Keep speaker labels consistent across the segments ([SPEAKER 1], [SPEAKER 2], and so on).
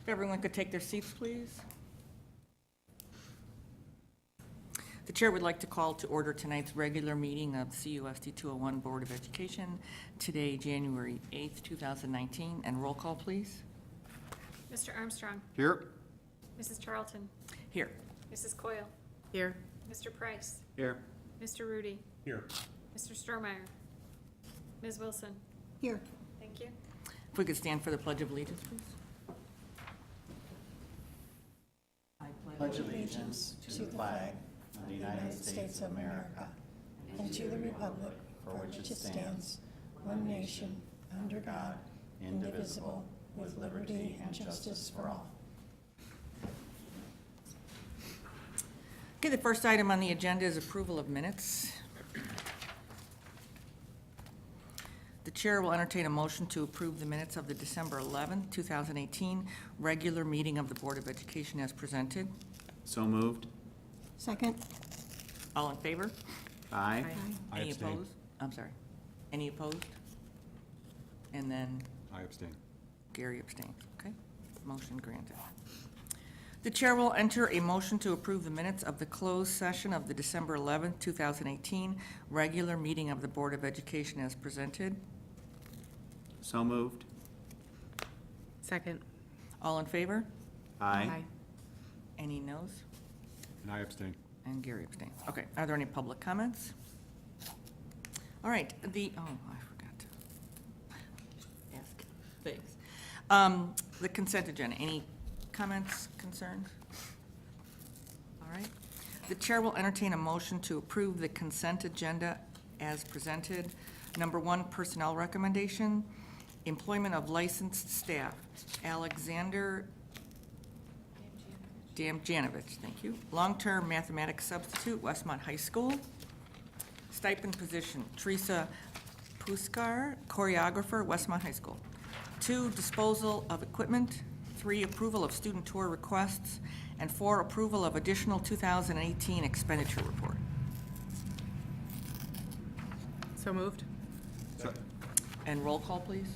[SPEAKER 1] If everyone could take their seats, please. The chair would like to call to order tonight's regular meeting of CUSD 201 Board of Education, today, January 8th, 2019, and roll call, please.
[SPEAKER 2] Mr. Armstrong.
[SPEAKER 3] Here.
[SPEAKER 2] Mrs. Charlton.
[SPEAKER 1] Here.
[SPEAKER 2] Mrs. Coyle.
[SPEAKER 4] Here.
[SPEAKER 2] Mr. Price.
[SPEAKER 3] Here.
[SPEAKER 2] Mr. Rudy.
[SPEAKER 3] Here.
[SPEAKER 2] Mr. Strohmeyer. Ms. Wilson.
[SPEAKER 4] Here.
[SPEAKER 2] Thank you.
[SPEAKER 1] If we could stand for the Pledge of Allegiance, please. I
[SPEAKER 5] Pledge allegiance to the flag of the United States of America and to the republic for which it stands, one nation, under God, indivisible, with liberty and justice for all.
[SPEAKER 1] Okay, the first item on the agenda is approval of minutes. The chair will entertain a motion to approve the minutes of the December 11th, 2018 regular meeting of the Board of Education as presented.
[SPEAKER 3] So moved.
[SPEAKER 4] Second.
[SPEAKER 1] All in favor?
[SPEAKER 3] Aye.
[SPEAKER 6] I
[SPEAKER 1] Any
[SPEAKER 6] abstain.
[SPEAKER 1] opposed? I'm sorry. Any opposed? And then
[SPEAKER 6] I abstain.
[SPEAKER 1] Gary abstains. Okay, motion granted. The chair will enter a motion to approve the minutes of the closed session of the December 11th, 2018 regular meeting of the Board of Education as presented.
[SPEAKER 3] So moved.
[SPEAKER 4] Second.
[SPEAKER 1] All in favor?
[SPEAKER 3] Aye.
[SPEAKER 1] Any noes?
[SPEAKER 6] And I abstain.
[SPEAKER 1] And Gary abstains. Okay, are there any public comments? All right, I forgot to ask. Thanks. The consent agenda, any comments, concerns? All right. The chair will entertain a motion to approve the consent agenda as presented. Number 1, personnel recommendation, employment of licensed staff. Alexander Damjanovich, thank you. Long-term mathematics substitute, Westmont High School. Stipend position, Teresa Puskar, choreographer, Westmont High School. 2, disposal of equipment. 3, approval of student tour requests. And 4, approval of additional 2018 expenditure report.
[SPEAKER 4] So moved.
[SPEAKER 1] And roll call, please.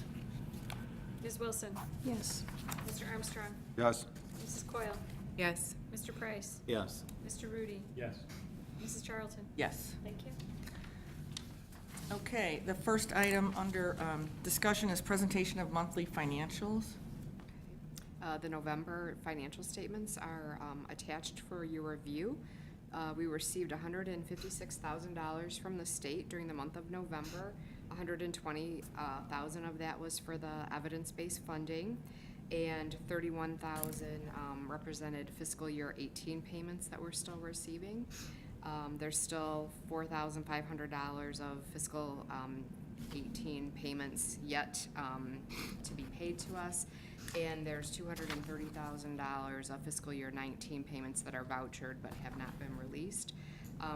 [SPEAKER 2] Ms. Wilson.
[SPEAKER 4] Yes.
[SPEAKER 2] Mr. Armstrong.
[SPEAKER 6] Yes.
[SPEAKER 2] Mrs. Coyle.
[SPEAKER 4] Yes.
[SPEAKER 2] Mr. Price.
[SPEAKER 3] Yes.
[SPEAKER 2] Mr. Rudy.
[SPEAKER 6] Yes.
[SPEAKER 2] Mrs. Charlton.
[SPEAKER 1] Yes.
[SPEAKER 2] Thank you.
[SPEAKER 1] Okay, the first item under discussion is presentation of monthly financials.
[SPEAKER 4] The November financial statements are attached for your review. We received $156,000 from the state during the month of November. $120,000 of that was for the evidence-based funding, and $31,000 represented fiscal year 18 payments that we're still receiving. There's still $4,500 of fiscal 18 payments yet to be paid to us, and there's $230,000 of fiscal year 19 payments that are vouchered but have not been released.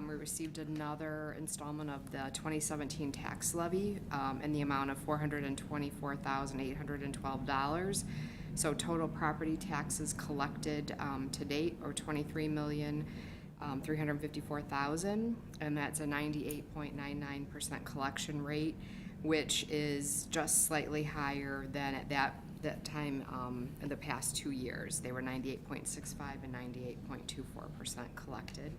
[SPEAKER 4] We received another installment of the 2017 tax levy in the amount of $424,812. So total property taxes collected to date are $23,354,000, and that's a 98.99% collection rate, which is just slightly higher than at that time in the past 2 years. They were 98.65 and 98.24% collected.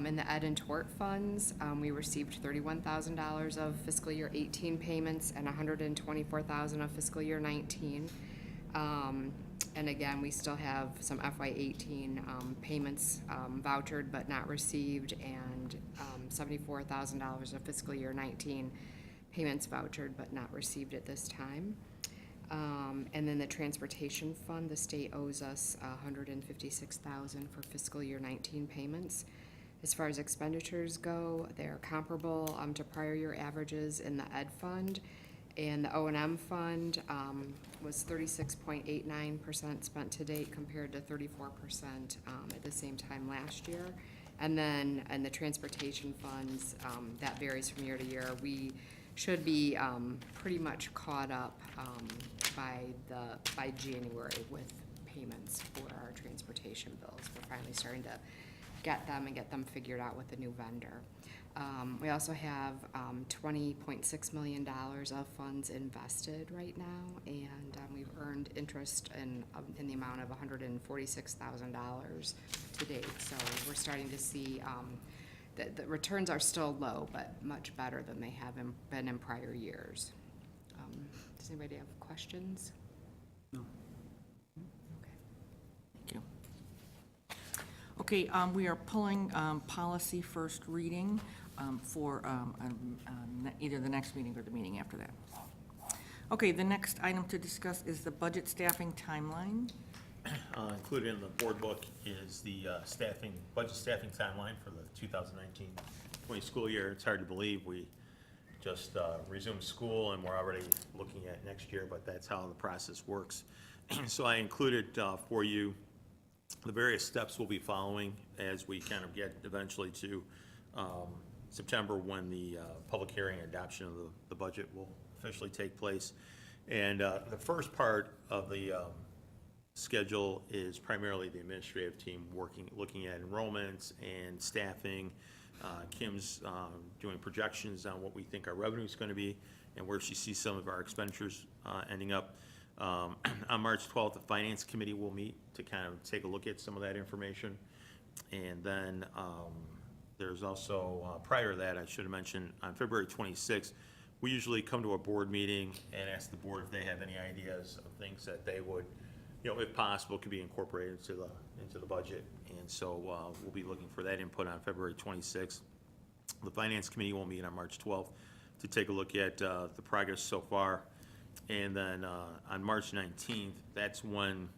[SPEAKER 4] In the Ed and Tort funds, we received $31,000 of fiscal year 18 payments and $124,000 of fiscal year 19. And again, we still have some FY18 payments vouchered but not received, and $74,000 of fiscal year 19 payments vouchered but not received at this time. And then the transportation fund, the state owes us $156,000 for fiscal year 19 payments. As far as expenditures go, they're comparable to prior year averages in the Ed fund. And the O&M fund was 36.89% spent to date compared to 34% at the same time last year. And then in the transportation funds, that varies from year to year. We should be pretty much caught up by January with payments for our transportation bills. We're finally starting to get them figured out with the new vendor. We also have $20.6 million of funds invested right now, and we've earned interest in the amount of $146,000 to date. So we're starting to see that the returns are still low, but much better than they have been in prior years. Does anybody have questions?
[SPEAKER 3] No.
[SPEAKER 4] Okay.
[SPEAKER 1] Thank you. Okay, we are pulling policy first reading for either the next meeting or the meeting after that. Okay, the next item to discuss is the budget staffing timeline.
[SPEAKER 6] Included in the board book is the budget staffing timeline for the 2019-20 school year. It's hard to believe we just resumed school and we're already looking at next year, but that's how the process works. So I included for you the various steps we'll be following as we kind of get eventually to September, when the public hearing and adoption of the budget will officially take place. And the first part of the schedule is primarily the administrative team looking at enrollments and staffing. Kim's doing projections on what we think our revenue is going to be and where she sees some of our expenditures ending up. On March 12th, the Finance Committee will meet to kind of take a look at some of that information. And then there's also, prior to that, I should have mentioned, on February 26th, we usually come to a board meeting and ask the board if they have any ideas of things that they would, if possible, could be incorporated into the budget. And so we'll be looking for that input on February 26th. The Finance Committee will meet on March 12th to take a look at the progress so far. And then on March 19th, that's when,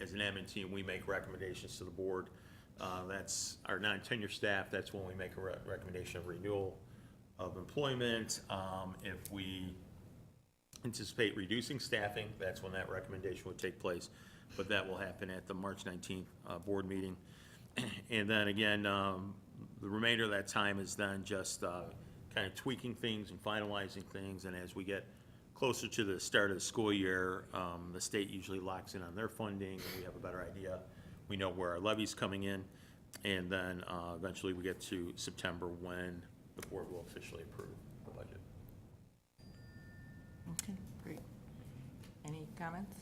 [SPEAKER 6] as an admin team, we make recommendations to the board. That's our non-tenure staff. That's when we make a recommendation of renewal of employment. If we anticipate reducing staffing, that's when that recommendation would take place. But that will happen at the March 19th board meeting. And then again, the remainder of that time is then just kind of tweaking things and finalizing things. And as we get closer to the start of the school year, the state usually locks in on their funding, and we have a better idea. We know where our levy's coming in, and then eventually we get to September when the board will officially approve the budget.
[SPEAKER 1] Okay, great. Any comments?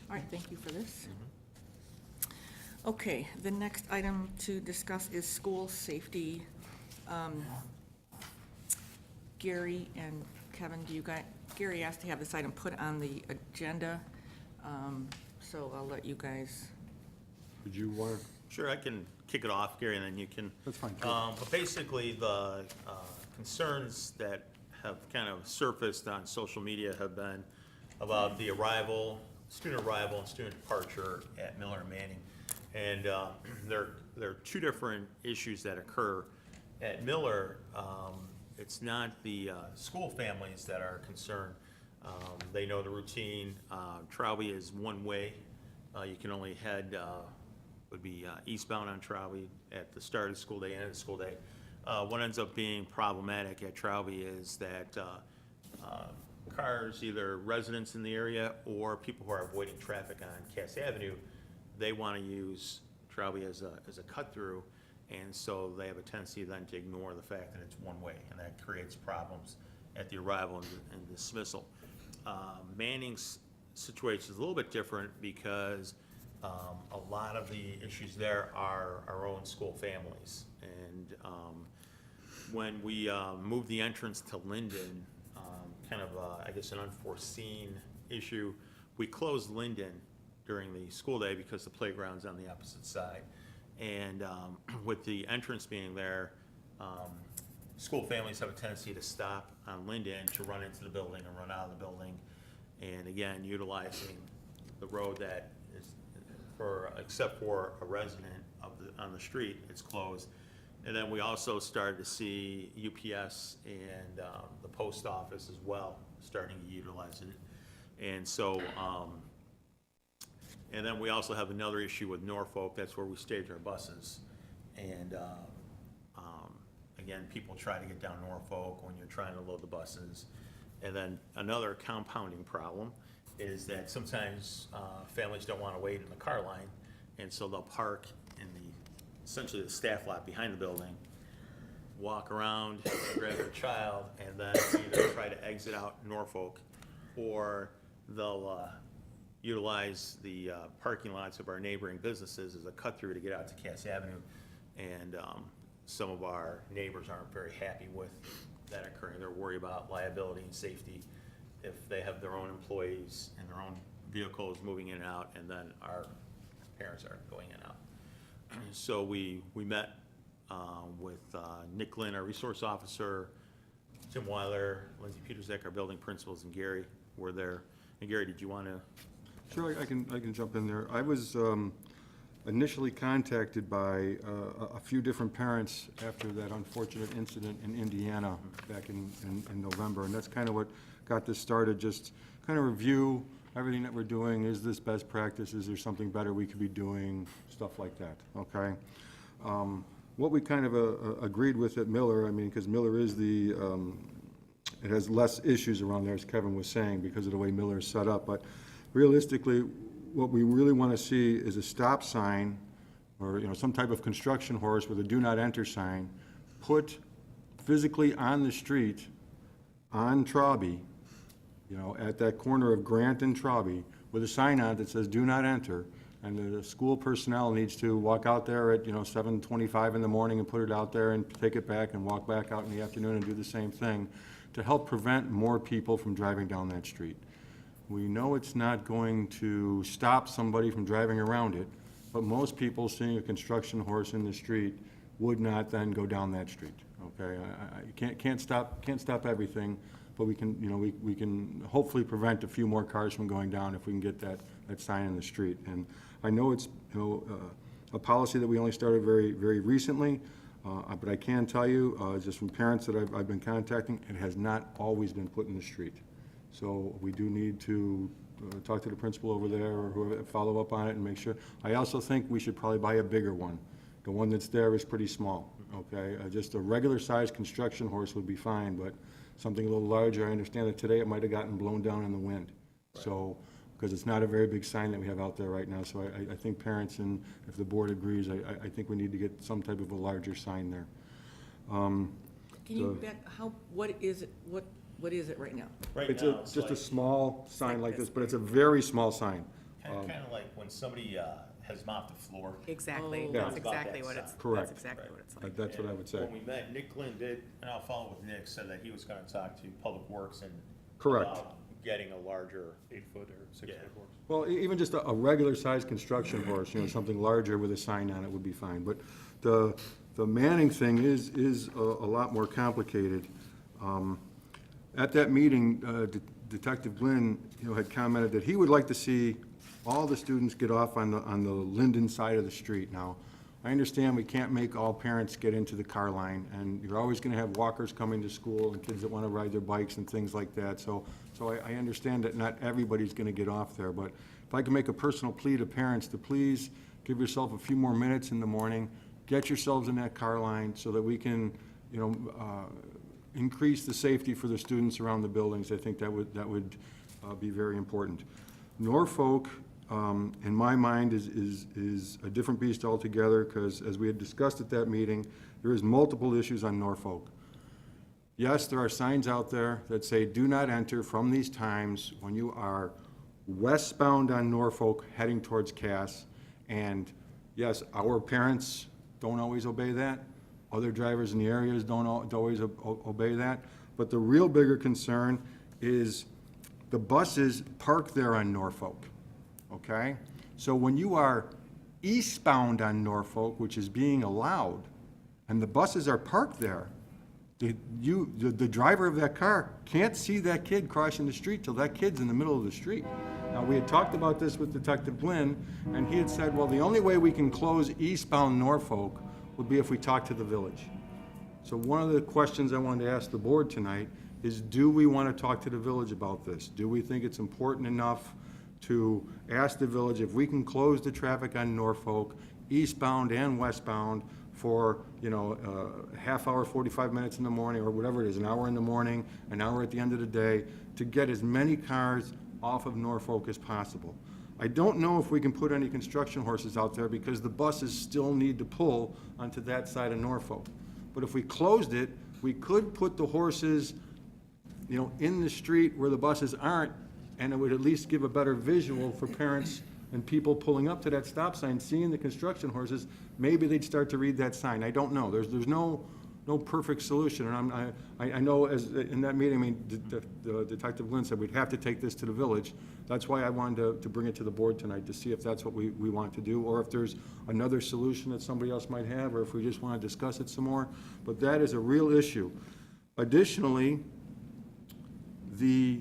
[SPEAKER 1] All right, thank you for this. Okay, the next item to discuss is school safety. Gary and Kevin, Gary asked to have this item put on the agenda, so I'll let you guys.
[SPEAKER 7] Would you want,
[SPEAKER 6] Sure, I can kick it off, Gary, and then you can.
[SPEAKER 7] that's fine.
[SPEAKER 6] But basically, the concerns that have kind of surfaced on social media have been about the student arrival and student departure at Miller and Manning. And there are two different issues that occur. At Miller, it's not the school families that are concerned. They know the routine. Trowbridge is one way. You can only head, would be eastbound on Trowbridge at the start of the school day and end of the school day. What ends up being problematic at Trowbridge is that cars, either residents in the area or people who are avoiding traffic on Cass Avenue, they want to use Trowbridge as a cut-through. And so they have a tendency then to ignore the fact that it's one way, and that creates problems at the arrival and dismissal. Manning's situation is a little bit different because a lot of the issues there are our own school families. And when we moved the entrance to Linden, kind of, I guess, an unforeseen issue, we closed Linden during the school day because the playground's on the opposite side. And with the entrance being there, school families have a tendency to stop on Linden to run into the building and run out of the building. And again, utilizing the road that is, except for a resident on the street, it's closed. And then we also started to see UPS and the post office as well starting to utilize it. And so, and then we also have another issue with Norfolk. That's where we stage our buses. And again, people try to get down Norfolk when you're trying to load the buses. And then another compounding problem is that sometimes families don't want to wait in the car line, and so they'll park in the essentially the staff lot behind the building, walk around, grab their child, and then either try to exit out Norfolk, or they'll utilize the parking lots of our neighboring businesses as a cut-through to get out to Cass Avenue. And some of our neighbors aren't very happy with that occurring. They're worried about liability and safety if they have their own employees and their own vehicles moving in and out, and then our parents are going in and out. So we met with Nick Lynn, our resource officer, Tim Weiler, Lindsay Peterzak, our building principals, and Gary were there. And Gary, did you want to?
[SPEAKER 7] Sure, I can jump in there. I was initially contacted by a few different parents after that unfortunate incident in Indiana back in November, and that's kind of what got this started, just kind of review everything that we're doing. Is this best practice? Is there something better we could be doing? Stuff like that, okay? What we kind of agreed with at Miller, I mean, because Miller is the, it has less issues around there, as Kevin was saying, because of the way Miller is set up, but realistically, what we really want to see is a stop sign, or, some type of construction horse with a do not enter sign, put physically on the street, on Trobby, at that corner of Grant and Trobby, with a sign on it that says do not enter, and the school personnel needs to walk out there at, 7:25 in the morning and put it out there and take it back and walk back out in the afternoon and do the same thing to help prevent more people from driving down that street. We know it's not going to stop somebody from driving around it, but most people seeing a construction horse in the street would not then go down that street, okay? I can't stop everything, but we can, we can hopefully prevent a few more cars from going down if we can get that sign in the street. And I know it's, a policy that we only started very, very recently, but I can tell you, just from parents that I've been contacting, it has not always been put in the street. So we do need to talk to the principal over there or whoever, follow up on it and make sure. I also think we should probably buy a bigger one. The one that's there is pretty small, okay? Just a regular sized construction horse would be fine, but something a little larger, I understand that today it might have gotten blown down in the wind. Right. So, because it's not a very big sign that we have out there right now, so I think parents, and if the board agrees, I think we need to get some type of a larger sign there.
[SPEAKER 1] Can you back, what is it right now?
[SPEAKER 6] Right
[SPEAKER 7] It's
[SPEAKER 6] now,
[SPEAKER 7] just a
[SPEAKER 6] like,
[SPEAKER 7] small sign
[SPEAKER 1] like
[SPEAKER 7] like
[SPEAKER 1] this
[SPEAKER 7] this, but it's a very small sign.
[SPEAKER 6] kind of like when somebody has mopped the floor.
[SPEAKER 8] Exactly,
[SPEAKER 1] Oh.
[SPEAKER 8] that's
[SPEAKER 6] Yeah.
[SPEAKER 8] exactly what it's,
[SPEAKER 7] Correct.
[SPEAKER 8] that's exactly what it's like.
[SPEAKER 7] That's what I would say.
[SPEAKER 6] When we met, Nick Lynn did, and I'll follow with Nick, said that he was gonna talk to Public Works and
[SPEAKER 7] Correct.
[SPEAKER 6] about getting a larger
[SPEAKER 3] 8-foot or 6-foot horse.
[SPEAKER 7] Well, even just a regular sized construction horse, something larger with a sign on it would be fine. But the manning thing is a lot more complicated. At that meeting, Detective Glynn, had commented that he would like to see all the students get off on the Linden side of the street. Now, I understand we can't make all parents get into the car line, and you're always gonna have walkers coming to school and kids that wanna ride their bikes and things like that. So I understand that not everybody's gonna get off there, but if I can make a personal plea to parents to please give yourself a few more minutes in the morning, get yourselves in that car line so that we can, increase the safety for the students around the buildings. I think that would be very important. Norfolk, in my mind, is a different beast altogether, because as we had discussed at that meeting, there is multiple issues on Norfolk. Yes, there are signs out there that say do not enter from these times when you are westbound on Norfolk heading towards Cass. And yes, our parents don't always obey that. Other drivers in the areas don't always obey that. But the real bigger concern is the buses park there on Norfolk, okay? So when you are eastbound on Norfolk, which is being allowed, and the buses are parked there, the driver of that car can't see that kid crossing the street till that kid's in the middle of the street. Now, we had talked about this with Detective Glynn, and he had said, well, the only way we can close eastbound Norfolk would be if we talk to the village. So one of the questions I wanted to ask the board tonight is, do we want to talk to the village about this? Do we think it's important enough to ask the village if we can close the traffic on Norfolk, eastbound and westbound, for, half hour, 45 minutes in the morning, or whatever it is, an hour in the morning, an hour at the end of the day, to get as many cars off of Norfolk as possible? I don't know if we can put any construction horses out there because the buses still need to pull onto that side of Norfolk. But if we closed it, we could put the horses, in the street where the buses aren't, and it would at least give a better visual for parents and people pulling up to that stop sign, seeing the construction horses. Maybe they'd start to read that sign. I don't know. There's no perfect solution. And I know as, in that meeting, the Detective Lynn said we'd have to take this to the village. That's why I wanted to bring it to the board tonight, to see if that's what we want to do, or if there's another solution that somebody else might have, or if we just want to discuss it some more. But that is a real issue. Additionally, the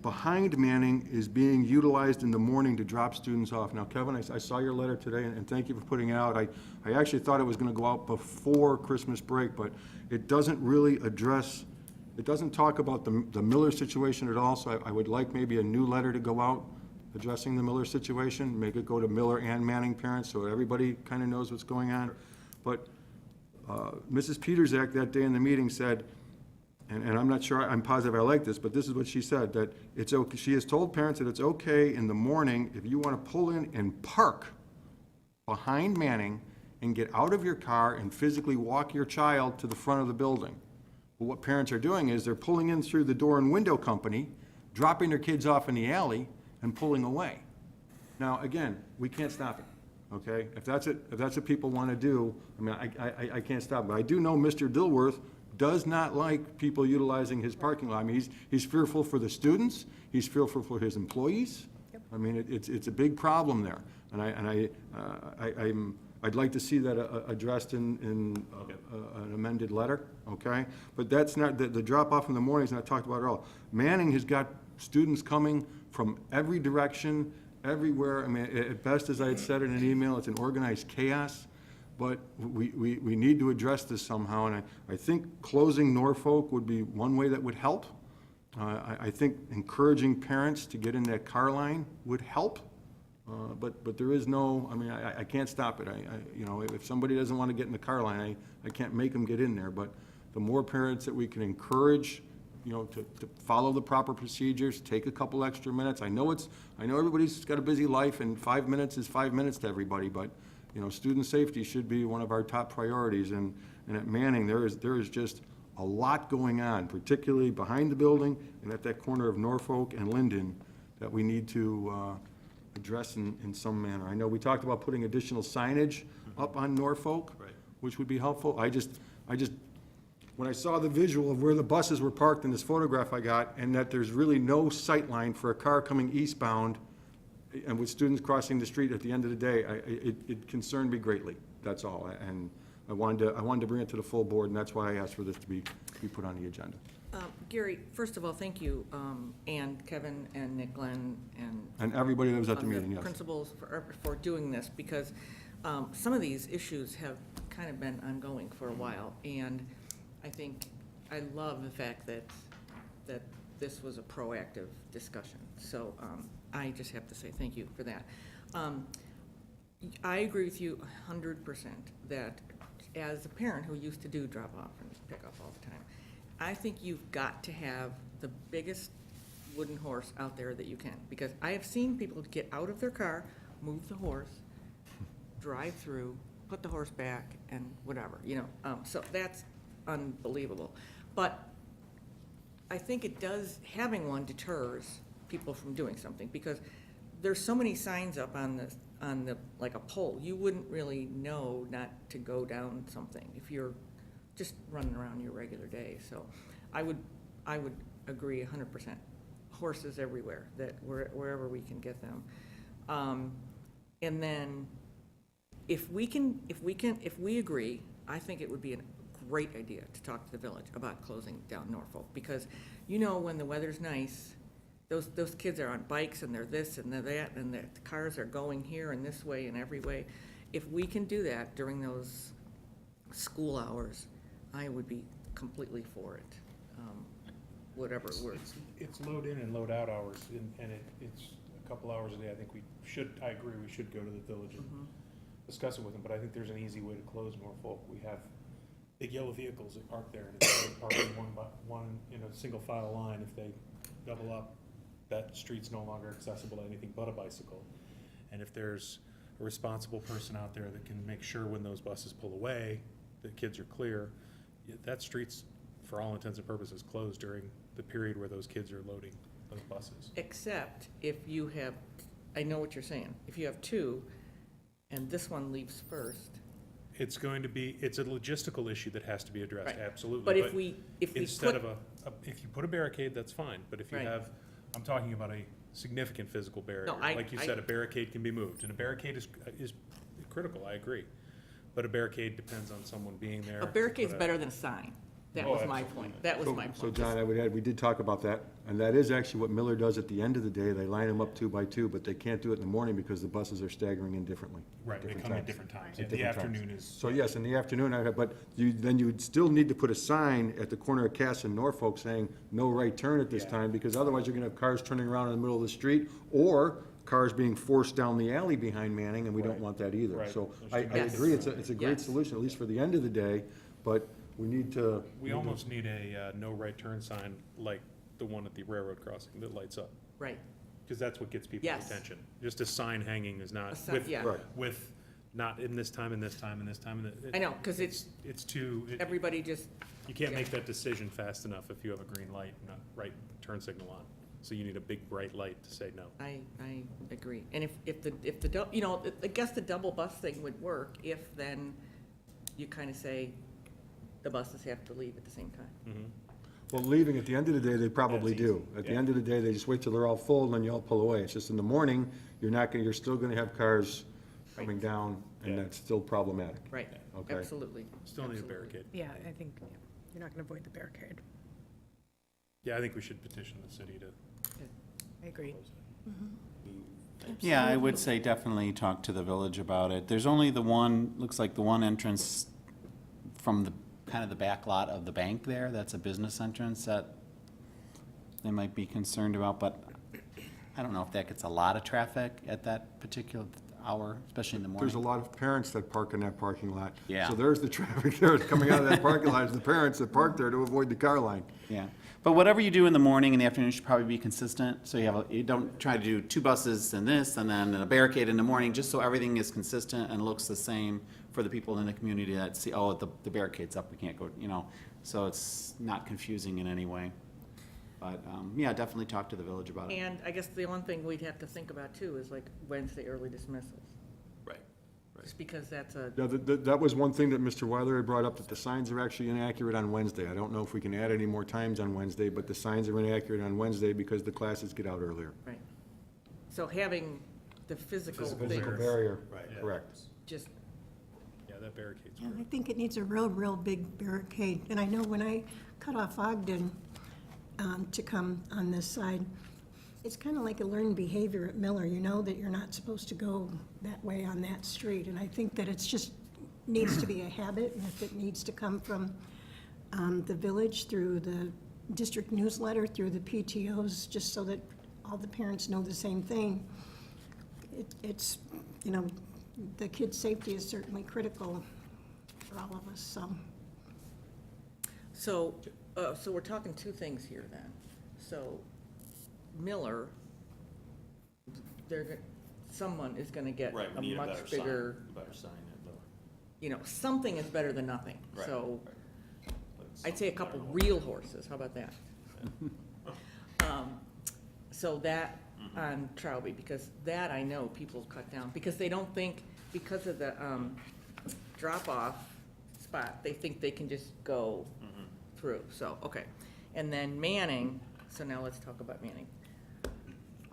[SPEAKER 7] behind Manning is being utilized in the morning to drop students off. Now, Kevin, I saw your letter today, and thank you for putting it out. I actually thought it was gonna go out before Christmas break, but it doesn't really address, it doesn't talk about the Miller situation at all, so I would like maybe a new letter to go out addressing the Miller situation, make it go to Miller and Manning parents, so everybody kinda knows what's going on. But Mrs. Peterzak that day in the meeting said, and I'm not sure, I'm positive I like this, but this is what she said, that it's okay, she has told parents that it's okay in the morning if you want to pull in and park behind Manning and get out of your car and physically walk your child to the front of the building. But what parents are doing is they're pulling in through the door and window company, dropping their kids off in the alley, and pulling away. Now, again, we can't stop it, okay? If that's what people want to do, I mean, I can't stop it. But I do know Mr. Dilworth does not like people utilizing his parking lot. I mean, he's fearful for the students, he's fearful for his employees. I mean, it's a big problem there. And I'd like to see that addressed in an amended letter, okay? But that's not, the drop-off in the morning is not talked about at all. Manning has got students coming from every direction, everywhere. I mean, at best, as I had said in an email, it's an organized chaos. But we need to address this somehow, and I think closing Norfolk would be one way that would help. I think encouraging parents to get in that car line would help, but there is no, I mean, I can't stop it. If somebody doesn't want to get in the car line, I can't make them get in there, but the more parents that we can encourage, to follow the proper procedures, take a couple extra minutes. I know everybody's got a busy life, and 5 minutes is 5 minutes to everybody, but student safety should be one of our top priorities, and at Manning, there is just a lot going on, particularly behind the building and at that corner of Norfolk and Linden, that we need to address in some manner. I know we talked about putting additional signage up on Norfolk,
[SPEAKER 6] Right.
[SPEAKER 7] which would be helpful. I just, when I saw the visual of where the buses were parked in this photograph I got, and that there's really no sight line for a car coming eastbound, and with students crossing the street at the end of the day, it concerned me greatly, that's all. And I wanted to bring it to the full board, and that's why I asked for this to be put on the agenda.
[SPEAKER 1] Gary, first of all, thank you, and Kevin and Nick Glenn
[SPEAKER 7] And everybody that was at the meeting, yes.
[SPEAKER 1] principals for doing this, because some of these issues have kind of been ongoing for a while, and I love the fact that this was a proactive discussion. So I just have to say thank you for that. I agree with you 100% that as a parent who used to do drop off and pick up all the time, I think you've got to have the biggest wooden horse out there that you can, because I have seen people get out of their car, move the horse, drive through, put the horse back, and whatever, so that's unbelievable. But I think having one deters people from doing something, because there's so many signs up on the like a pole, you wouldn't really know not to go down something if you're just running around your regular day. So I would agree 100%. Horses everywhere, that wherever we can get them. And then if we agree, I think it would be a great idea to talk to the village about closing down Norfolk, because when the weather's nice, those kids are on bikes and they're this and they're that, and the cars are going here and this way and every way. If we can do that during those school hours, I would be completely for it, whatever it works.
[SPEAKER 8] It's load in and load out hours, and it's a couple hours a day. I agree, we should go to the village and discuss it with them, but I think there's an easy way to close Norfolk. We have big yellow vehicles that park there, and if they park in one single file line, if they double up, that street's no longer accessible to anything but a bicycle. And if there's a responsible person out there that can make sure when those buses pull away, the kids are clear, that street's, for all intents and purposes, closed during the period where those kids are loading those buses.
[SPEAKER 1] Except if you have, I know what you're saying, if you have two, and this one leaves first.
[SPEAKER 8] It's going to be, it's a logistical issue that has to be addressed,
[SPEAKER 1] Right.
[SPEAKER 8] absolutely.
[SPEAKER 1] But if we
[SPEAKER 8] Instead
[SPEAKER 1] put,
[SPEAKER 8] of if you put a barricade, that's fine, but if you
[SPEAKER 1] Right.
[SPEAKER 8] have, I'm talking about a significant physical barrier.
[SPEAKER 1] I-
[SPEAKER 8] Like you said, a barricade can be moved, and a barricade is critical, I agree. But a barricade depends on someone being there.
[SPEAKER 1] a
[SPEAKER 8] to
[SPEAKER 1] barricade's
[SPEAKER 8] put
[SPEAKER 1] better than a sign. That
[SPEAKER 8] Oh,
[SPEAKER 1] was my
[SPEAKER 8] absolutely.
[SPEAKER 1] point. That was my point.
[SPEAKER 7] So John, I would add, we did talk about that, and that is actually what Miller does at the end of the day. They line them up 2 by 2, but they can't do it in the morning because the buses are staggering in differently.
[SPEAKER 8] Right, they come at different times.
[SPEAKER 7] At
[SPEAKER 8] Yeah, the
[SPEAKER 7] different times.
[SPEAKER 8] afternoon is.
[SPEAKER 7] So yes, in the afternoon, but then you would still need to put a sign at the corner of Cass and Norfolk saying, no right turn at this
[SPEAKER 8] Yeah.
[SPEAKER 7] time, because otherwise you're gonna have cars turning around in the middle of the street, or cars being forced down the alley behind Manning, and we don't
[SPEAKER 8] Right.
[SPEAKER 7] want that either.
[SPEAKER 8] Right.
[SPEAKER 7] So
[SPEAKER 8] There's
[SPEAKER 7] I
[SPEAKER 8] too many
[SPEAKER 7] agree, it's
[SPEAKER 8] different-
[SPEAKER 7] a great
[SPEAKER 1] Yes.
[SPEAKER 7] solution, at least for the end of the day, but we need to.
[SPEAKER 8] We almost need a no right turn sign like the one at the railroad crossing that lights up,
[SPEAKER 1] Right.
[SPEAKER 8] because that's what gets people's
[SPEAKER 1] Yes.
[SPEAKER 8] attention. Just a sign hanging is
[SPEAKER 1] A
[SPEAKER 8] not,
[SPEAKER 1] sign,
[SPEAKER 8] with,
[SPEAKER 1] yeah.
[SPEAKER 7] Right.
[SPEAKER 8] with not in this time, and this time, and this time, and
[SPEAKER 1] I know, because it's,
[SPEAKER 8] it's too,
[SPEAKER 1] everybody just,
[SPEAKER 8] you can't
[SPEAKER 1] yeah.
[SPEAKER 8] make that decision fast enough if you have a green light and a right turn signal on. So you need a big bright light to say no.
[SPEAKER 1] I agree. And if the, you know, I guess the double bus thing would work if then you kind of say the buses have to leave at the same time.
[SPEAKER 8] Mhm.
[SPEAKER 7] Well, leaving, at the end of the day, they probably
[SPEAKER 8] That's
[SPEAKER 7] do.
[SPEAKER 8] easy,
[SPEAKER 7] At the
[SPEAKER 8] yeah.
[SPEAKER 7] end of the day, they just wait till they're all full, and then you all pull away. It's just in the morning, you're still gonna have cars coming down, and
[SPEAKER 8] Yeah.
[SPEAKER 7] that's still problematic.
[SPEAKER 1] Right,
[SPEAKER 7] Okay.
[SPEAKER 1] absolutely.
[SPEAKER 8] Still need a
[SPEAKER 1] Absolutely.
[SPEAKER 8] barricade.
[SPEAKER 9] Yeah, I think you're not gonna avoid the barricade.
[SPEAKER 8] Yeah, I think we should petition the city to
[SPEAKER 9] I agree.
[SPEAKER 8] close it.
[SPEAKER 3] Yeah, I would say definitely talk to the village about it. There's only the one, looks like the one entrance from the, kind of the back lot of the bank there. That's a business entrance that they might be concerned about, but I don't know if that gets a lot of traffic at that particular hour, especially in the morning.
[SPEAKER 7] There's a lot of parents that park in that parking lot.
[SPEAKER 3] Yeah.
[SPEAKER 7] So there's the traffic there coming out of that parking lot, is the parents that park there to avoid the car line.
[SPEAKER 3] Yeah, but whatever you do in the morning and the afternoon should probably be consistent, so you don't try to do 2 buses and this, and then a barricade in the morning, just so everything is consistent and looks the same for the people in the community that see, oh, the barricade's up, we can't go, so it's not confusing in any way. But, yeah, definitely talk to the village about it.
[SPEAKER 1] And I guess the one thing we'd have to think about too is like Wednesday early dismissals,
[SPEAKER 6] Right.
[SPEAKER 1] just because that's a,
[SPEAKER 7] Yeah, that was one thing that Mr. Weiler had brought up, that the signs are actually inaccurate on Wednesday. I don't know if we can add any more times on Wednesday, but the signs are inaccurate on Wednesday because the classes get out earlier.
[SPEAKER 1] right. So having the physical
[SPEAKER 8] Physical
[SPEAKER 1] thing,
[SPEAKER 7] Physical barrier,
[SPEAKER 6] Right.
[SPEAKER 8] Yeah.
[SPEAKER 7] correct.
[SPEAKER 1] just,
[SPEAKER 8] Yeah, that barricade's
[SPEAKER 5] Yeah, I
[SPEAKER 8] great.
[SPEAKER 5] think it needs a real big barricade. And I know when I cut off Ogden to come on this side, it's kind of like a learned behavior at Miller. You know that you're not supposed to go that way on that street. And I think that it's just, needs to be a habit, and if it needs to come from the village through the district newsletter, through the PTOs, just so that all the parents know the same thing. It's, the kids' safety is certainly critical for all of us, so.
[SPEAKER 1] so we're talking two things here then. So Miller, someone is gonna get
[SPEAKER 6] Right,
[SPEAKER 1] a
[SPEAKER 6] we need a
[SPEAKER 1] much
[SPEAKER 6] better sign,
[SPEAKER 1] bigger,
[SPEAKER 6] better sign at Miller.
[SPEAKER 1] something is better than nothing.
[SPEAKER 6] Right,
[SPEAKER 1] So
[SPEAKER 6] right. But
[SPEAKER 1] I'd say a
[SPEAKER 6] something
[SPEAKER 1] couple
[SPEAKER 6] better.
[SPEAKER 1] real horses, how about that? So that on Trowbridge, because that I know people cut down, because they don't think, because of the drop-off spot, they think they can just go through, so, okay. And then Manning, so now let's talk about Manning.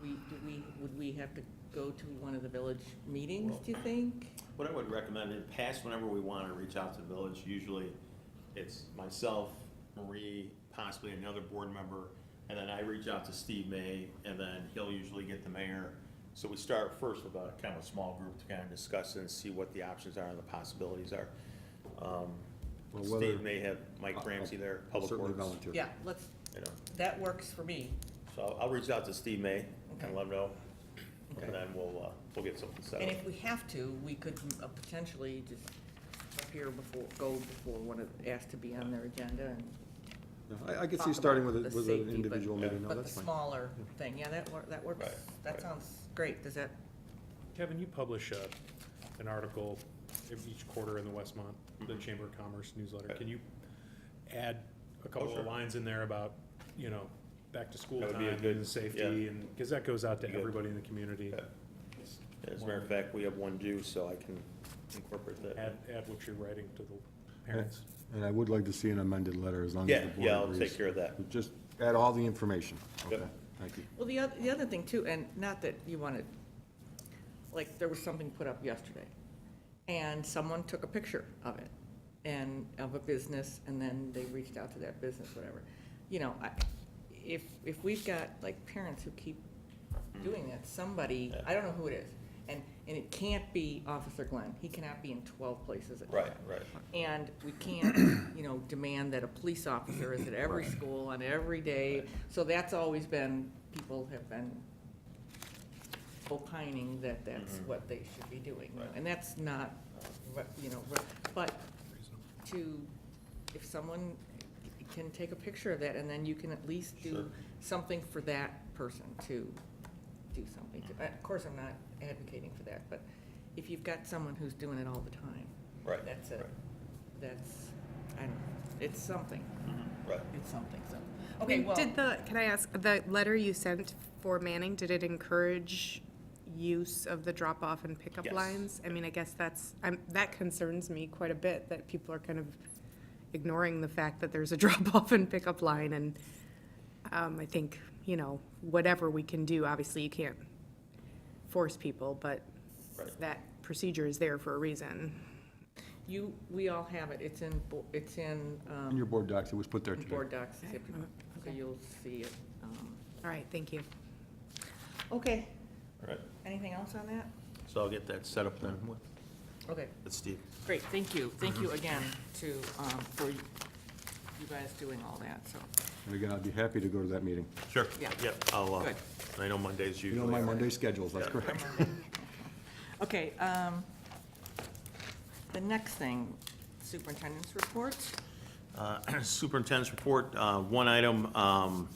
[SPEAKER 1] Would we have to go to one of the village meetings, do you think?
[SPEAKER 6] What I would recommend, in the past, whenever we want to reach out to the village, usually it's myself, Marie, possibly another board member, and then I reach out to Steve May, and then he'll usually get the mayor. So we start first with a kind of a small group to kind of discuss it and see what the options are and the possibilities are.
[SPEAKER 7] Well, whether-
[SPEAKER 6] Steve may have Mike Ramsey there,
[SPEAKER 7] I'll
[SPEAKER 6] Public
[SPEAKER 7] certainly
[SPEAKER 6] Works,
[SPEAKER 7] volunteer.
[SPEAKER 1] Yeah, let's,
[SPEAKER 6] you know.
[SPEAKER 1] that works for me.
[SPEAKER 6] So I'll reach out to Steve May
[SPEAKER 1] Okay.
[SPEAKER 6] and let him know,
[SPEAKER 1] Okay.
[SPEAKER 6] and then we'll get something set
[SPEAKER 1] And
[SPEAKER 6] up.
[SPEAKER 1] if we have to, we could potentially just appear before, go before one of, asked to be on their agenda and,
[SPEAKER 7] No, I could
[SPEAKER 1] talk
[SPEAKER 7] see starting
[SPEAKER 1] about
[SPEAKER 7] with
[SPEAKER 1] the
[SPEAKER 7] an
[SPEAKER 1] safety, but-
[SPEAKER 7] individual meeting, no,
[SPEAKER 1] But the
[SPEAKER 7] that's fine.
[SPEAKER 1] smaller thing, yeah, that works,
[SPEAKER 6] Right,
[SPEAKER 1] that
[SPEAKER 6] right.
[SPEAKER 1] sounds great, does that,
[SPEAKER 8] Kevin, you publish an article each quarter in the Westmont, the
[SPEAKER 6] Mm-hmm.
[SPEAKER 8] Chamber of Commerce newsletter. Can you add a
[SPEAKER 6] Oh,
[SPEAKER 8] couple
[SPEAKER 6] sure.
[SPEAKER 8] of lines in there about, you know, back to school
[SPEAKER 6] That
[SPEAKER 8] time
[SPEAKER 6] would be a good-
[SPEAKER 8] and safety,
[SPEAKER 6] yeah.
[SPEAKER 8] and, because that goes out to
[SPEAKER 6] Be good.
[SPEAKER 8] everybody in the community.
[SPEAKER 6] Yeah. As a matter of fact, we have one due, so I can incorporate that.
[SPEAKER 8] Add what you're writing to the parents.
[SPEAKER 7] And I would like to see an amended letter as long as
[SPEAKER 6] Yeah,
[SPEAKER 7] the board
[SPEAKER 6] yeah, I'll
[SPEAKER 7] agrees.
[SPEAKER 6] take care of that.
[SPEAKER 7] Just add all the information.
[SPEAKER 6] Yep.
[SPEAKER 7] Okay, thank you.
[SPEAKER 1] well, the other thing too, and not that you wanted, like, there was something put up yesterday, and someone took a picture of it, and of a business, and then they reached out to that business, whatever. You know, if we've got, like, parents who keep doing that, somebody, I don't know who it is, and it can't be Officer Glenn, he cannot be in 12 places at a
[SPEAKER 6] Right,
[SPEAKER 1] time.
[SPEAKER 6] right.
[SPEAKER 1] And we can't, you know, demand that a police officer is at every school on every day. So that's always been, people have been opining that that's what they should be doing.
[SPEAKER 6] Right.
[SPEAKER 1] And that's not, you know, but to, if someone can take a picture of that, and then you can at least
[SPEAKER 6] Sure.
[SPEAKER 1] do something for that person to do something. Of course, I'm not advocating for that, but if you've got someone who's doing it all the time,
[SPEAKER 6] Right,
[SPEAKER 1] that's
[SPEAKER 6] right.
[SPEAKER 1] that's, I don't know, it's something,
[SPEAKER 6] Right.
[SPEAKER 1] it's something, so. Okay, well,
[SPEAKER 9] Can I ask, the letter you sent for Manning, did it encourage use of the drop-off and pickup
[SPEAKER 6] Yes.
[SPEAKER 9] lines? I mean, I guess that concerns me quite a bit, that people are kind of ignoring the fact that there's a drop-off and pickup line, and I think, you know, whatever we can do, obviously you can't force people, but
[SPEAKER 6] Right.
[SPEAKER 9] that procedure is there for a reason.
[SPEAKER 1] we all have it, it's in,
[SPEAKER 7] In your board docs, it was put there today.
[SPEAKER 1] board docs, so
[SPEAKER 9] Okay.
[SPEAKER 1] you'll see it.
[SPEAKER 9] All right, thank you.
[SPEAKER 1] Okay,
[SPEAKER 6] All right.
[SPEAKER 1] anything else on that?
[SPEAKER 6] So I'll get that set up then with
[SPEAKER 1] Okay,
[SPEAKER 6] Steve.
[SPEAKER 1] great, thank you again for you guys doing all that, so.
[SPEAKER 7] And again, I'd be happy to go to that meeting.
[SPEAKER 6] Sure.
[SPEAKER 1] Yeah.
[SPEAKER 6] Yep, I'll,
[SPEAKER 1] Good.
[SPEAKER 6] I know Mondays
[SPEAKER 7] You
[SPEAKER 6] usually.
[SPEAKER 7] know my
[SPEAKER 6] are-
[SPEAKER 7] Monday schedules, that's
[SPEAKER 6] Yeah.
[SPEAKER 7] correct.
[SPEAKER 1] Okay, the next thing, superintendent's report.
[SPEAKER 6] Superintendent's report, one item,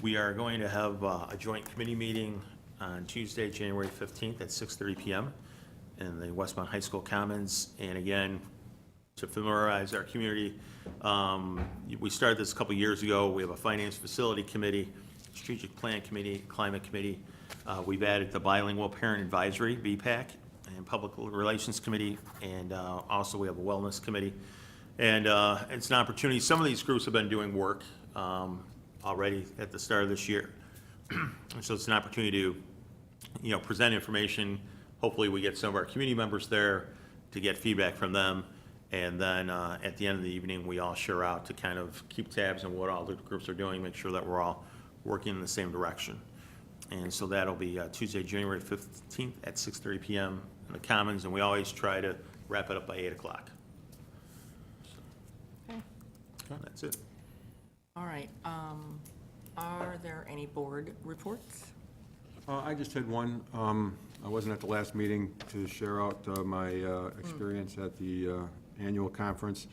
[SPEAKER 6] we are going to have a joint committee meeting on Tuesday, January 15th at 6:30 PM in the Westmont High School Commons. And again, to familiarize our community, we started this a couple years ago. We have a finance facility committee, strategic plan committee, climate committee. We've added the bilingual parent advisory, BPAC, and public relations committee, and also we have a wellness committee. And it's an opportunity, some of these groups have been doing work already at the start of this year. So it's an opportunity to, you know, present information. Hopefully we get some of our community members there to get feedback from them. And then at the end of the evening, we all share out to kind of keep tabs on what all the groups are doing, make sure that we're all working in the same direction. And so that'll be Tuesday, January 15th at 6:30 PM in the Commons, and we always try to wrap it up by 8 o'clock.
[SPEAKER 1] Okay.
[SPEAKER 6] That's it.
[SPEAKER 1] All right, are there any board reports?
[SPEAKER 7] I just had one. I wasn't at the last meeting to share out my experience at the annual conference.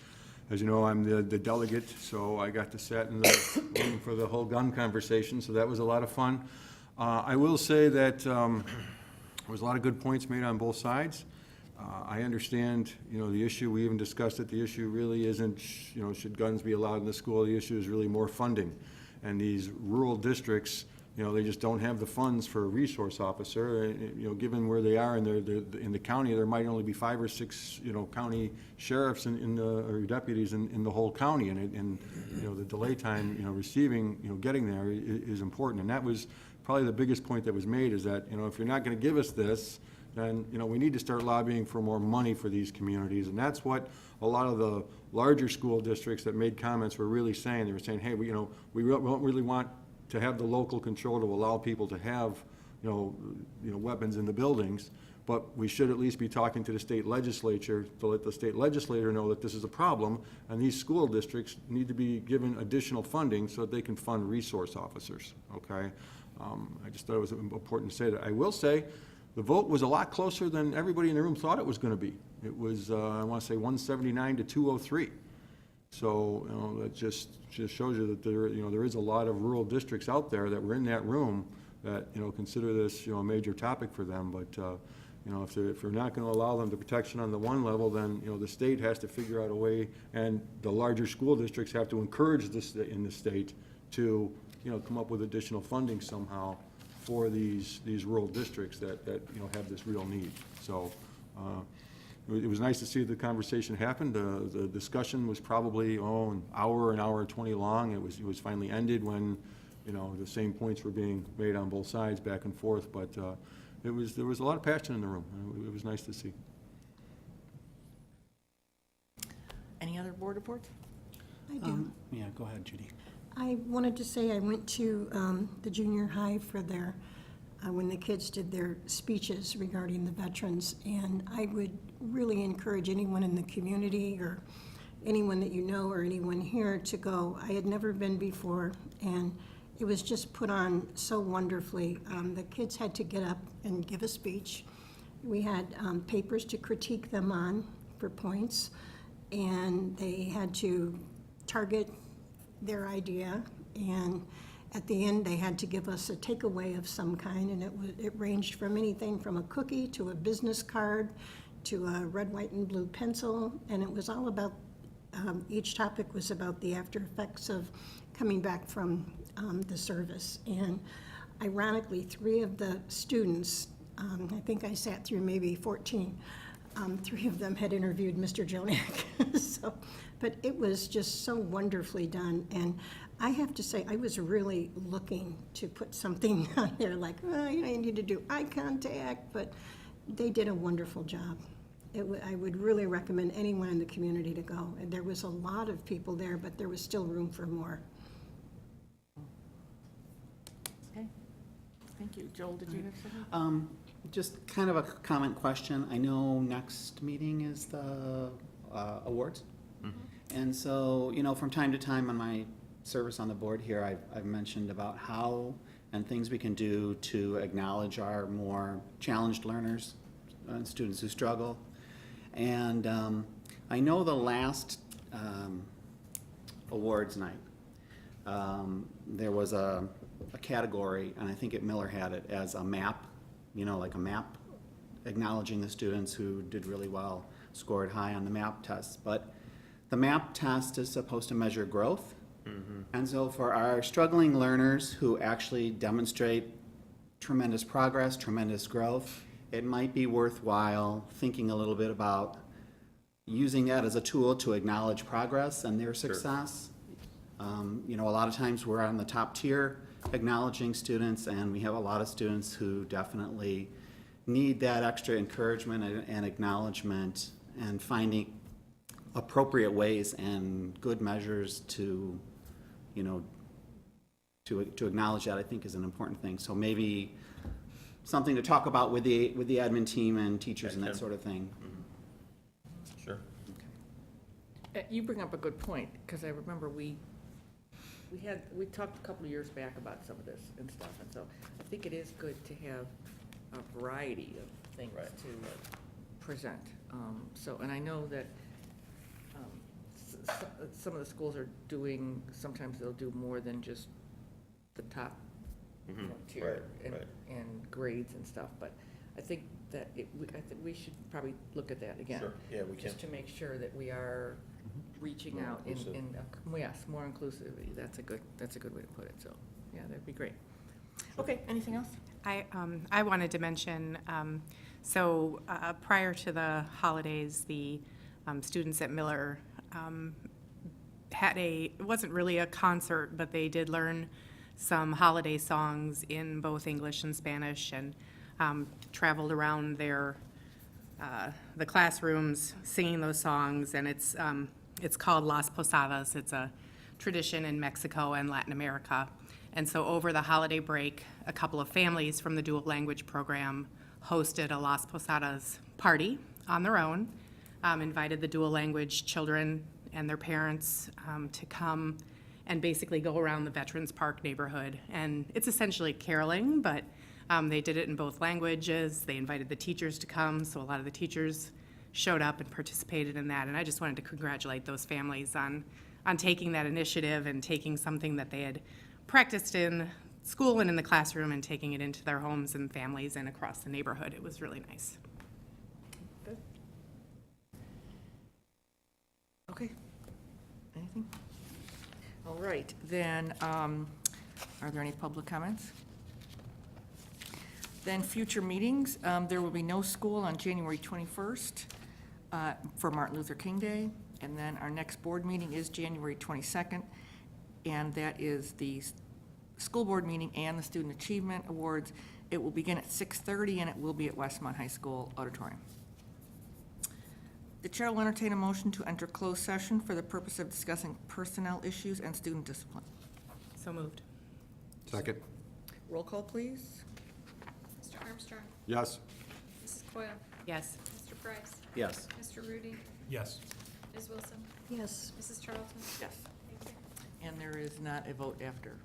[SPEAKER 7] As you know, I'm the delegate, so I got to sit in the room for the whole gun conversation, so that was a lot of fun. I will say that there was a lot of good points made on both sides. I understand, you know, the issue, we even discussed it, the issue really isn't, you know, should guns be allowed in the school? The issue is really more funding. And these rural districts, you know, they just don't have the funds for a resource officer. You know, given where they are in the county, there might only be 5 or 6, you know, county sheriffs or deputies in the whole county. And you know, the delay time, you know, receiving, you know, getting there is important. And that was probably the biggest point that was made, is that, you know, if you're not gonna give us this, then, you know, we need to start lobbying for more money for these communities. And that's what a lot of the larger school districts that made comments were really saying. They were saying, hey, we don't really want to have the local control to allow people to have, you know, weapons in the buildings, but we should at least be talking to the state legislature to let the state legislator know that this is a problem, and these school districts need to be given additional funding so that they can fund resource officers, okay? I just thought it was important to say that. I will say, the vote was a lot closer than everybody in the room thought it was gonna be. It was, I wanna say 179 to 203. So, you know, that just shows you that there, you know, there is a lot of rural districts out there that were in that room that, you know, consider this, you know, a major topic for them. But, you know, if we're not going to allow them the protection on the one level, then, you know, the state has to figure out a way, and the larger school districts have to encourage this in the state to, you know, come up with additional funding somehow for these rural districts that, you know, have this real need. So, it was nice to see the conversation happen. The discussion was probably, an hour and 20 long. It was finally ended when, you know, the same points were being made on both sides, back and forth. But there was a lot of passion in the room. It was nice to see.
[SPEAKER 1] Any other board reports?
[SPEAKER 5] I do.
[SPEAKER 3] Yeah, go ahead, Judy.
[SPEAKER 5] I wanted to say I went to the junior high for their, when the kids did their speeches regarding the veterans, and I would really encourage anyone in the community or anyone that you know or anyone here to go. I had never been before, and it was just put on so wonderfully. The kids had to get up and give a speech. We had papers to critique them on for points, and they had to target their idea, and at the end they had to give us a takeaway of some kind, and it ranged from anything from a cookie to a business card to a red, white, and blue pencil, and it was all about, each topic was about the after effects of coming back from the service. And ironically, 3 of the students, I think I sat through maybe 14, 3 of them had interviewed Mr. Jonak. So, but it was just so wonderfully done. And I have to say, I was really looking to put something on there like, oh, you know, you need to do eye contact, but they did a wonderful job. I would really recommend anyone in the community to go. And there was a lot of people there, but there was still room for more.
[SPEAKER 1] Okay, thank you. Joel, did you have something?
[SPEAKER 3] Just kind of a comment question. I know next meeting is the awards. And so, you know, from time to time on my service on the board here, I've mentioned about how and things we can do to acknowledge our more challenged learners and students who struggle. And I know the last awards night, there was a category, and I think Miller had it as a map, you know, like a map acknowledging the students who did really well, scored high on the MAP tests. But the MAP test is supposed to measure growth. And so for our struggling learners who actually demonstrate tremendous progress, tremendous growth, it might be worthwhile thinking a little bit about using that as a tool to acknowledge progress and their success. You know, a lot of times we're on the top tier acknowledging students, and we have a lot of students who definitely need that extra encouragement and acknowledgement, and finding appropriate ways and good measures to, you know, to acknowledge that, I think, is an important thing. So maybe something to talk about with the admin team and teachers and that sort of thing.
[SPEAKER 6] Sure.
[SPEAKER 1] You bring up a good point, because I remember we talked a couple of years back about some of this and stuff, and so I think it is good to have a variety of things to present. So, and I know that some of the schools are doing, sometimes they'll do more than just the top tier and grades and stuff, but I think that I think we should probably look at that again.
[SPEAKER 6] Sure, yeah, we can.
[SPEAKER 1] Just to make sure that we are reaching
[SPEAKER 6] More
[SPEAKER 1] out
[SPEAKER 6] inclusive.
[SPEAKER 1] yes, more inclusivity. That's a good way to put it, so, yeah, that'd be great. Okay, anything else?
[SPEAKER 9] I wanted to mention, prior to the holidays, the students at Miller had it wasn't really a concert, but they did learn some holiday songs in both English and Spanish, and traveled around the classrooms singing those songs, and it's called Las Posadas. It's a tradition in Mexico and Latin America. And so over the holiday break, a couple of families from the dual language program hosted a Las Posadas party on their own, invited the dual language children and their parents to come and basically go around the Veterans Park neighborhood. And it's essentially caroling, but they did it in both languages. They invited the teachers to come, so a lot of the teachers showed up and participated in that. And I just wanted to congratulate those families on taking that initiative and taking something that they had practiced in school and in the classroom and taking it into their homes and families and across the neighborhood. It was really nice.
[SPEAKER 1] Okay. Anything? All right, then, are there any public comments? Then future meetings, there will be no school on January 21st for Martin Luther King Day. And then our next board meeting is January 22nd, and that is the school board meeting and the Student Achievement Awards. It will begin at 6:30, and it will be at Westmont High School Auditorium. The chair will entertain a motion to enter closed session for the purpose of discussing personnel issues and student discipline.
[SPEAKER 9] So moved.
[SPEAKER 7] Second.
[SPEAKER 1] Roll call, please.
[SPEAKER 2] Mr. Armstrong,
[SPEAKER 7] Yes.
[SPEAKER 2] Mrs. Coyle,
[SPEAKER 9] Yes.
[SPEAKER 2] Mr. Price,
[SPEAKER 3] Yes.
[SPEAKER 2] Mr. Rudy,
[SPEAKER 8] Yes.
[SPEAKER 2] Ms. Wilson,
[SPEAKER 5] Yes.
[SPEAKER 2] Mrs. Charlton.
[SPEAKER 1] Yes.
[SPEAKER 2] Thank you.
[SPEAKER 1] And there is not a vote after